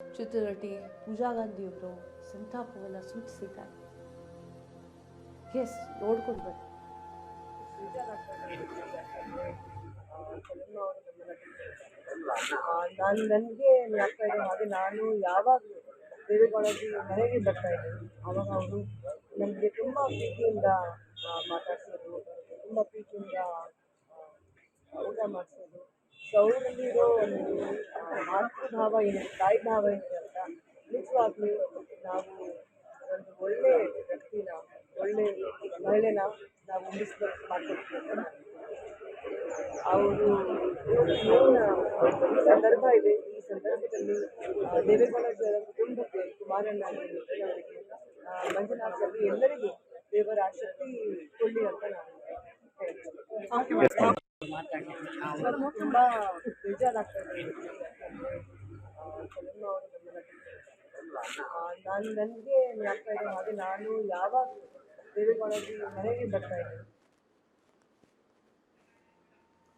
ಚಿತ್ರನಟಿ ಪೂಜಾ ಗಾಂಧಿಯವರು ಸಂತಾಪವನ್ನು ಸೂಚಿಸಿದ್ದಾರೆ. ಎಸ್, ನೋಡ್ಕೊಂಡು ಬನ್ನಿ. ನನಗೆ ಜ್ಞಾಪಕ ಇದೆ ಹಾಗೆ ನಾನು ಯಾವಾಗ ದೇವೇಗೌಡಜಿ ಮನೆಗೆ ಬರ್ತಾ ಇದ್ದೆ ಆವಾಗ ಅವರು ನನಗೆ ತುಂಬ ಪ್ರೀತಿಯಿಂದ ಮಾತಾಡ್ಸೋದು, ತುಂಬ ಪ್ರೀತಿಯಿಂದ ಊಟ ಮಾಡಿಸೋದು. ಸೊ ಅವರಲ್ಲಿರೋ ಒಂದು ಮಾತೃಭಾವ ಏನಿದೆ, ತಾಯಿ ಭಾವ ಏನಿದೆ ಅಂತ ನಿಜವಾಗ್ಲೂ ನಾವು ಒಂದು ಒಳ್ಳೆ ವ್ಯಕ್ತಿನ, ಒಳ್ಳೆ ಮಹಿಳೆನ ನಾವು ಉಳಿಸ್ಬೇಕು ಮಾಡ್ಕೊಡ್ತೀವಿ. ಅವರು ಈ ಸಂದರ್ಭ ಇದೆ, ಈ ಸಂದರ್ಭದಲ್ಲಿ ದೇವೇಗೌಡಜಿ ಅವರ ಕುಟುಂಬಕ್ಕೆ, ಕುಮಾರಣ್ಣ ಅವರಿಗೆ, ಮಂಜುನಾಥ್ ಅವರಿಗೆ, ಎಲ್ಲರಿಗೂ ದೇವರ ಶಕ್ತಿ ಕೊಡಲಿ ಅಂತ ನಾನು ಹೇಳ್ತೀನಿ. ತುಂಬ ಬೇಜಾರಾಗ್ತದೆ. ನನಗೆ ಜ್ಞಾಪಕ ಇದೆ ಹಾಗೆ ನಾನು ಯಾವಾಗ ದೇವೇಗೌಡಜಿ ಮನೆಗೆ ಬರ್ತಾ ಇದ್ದೆ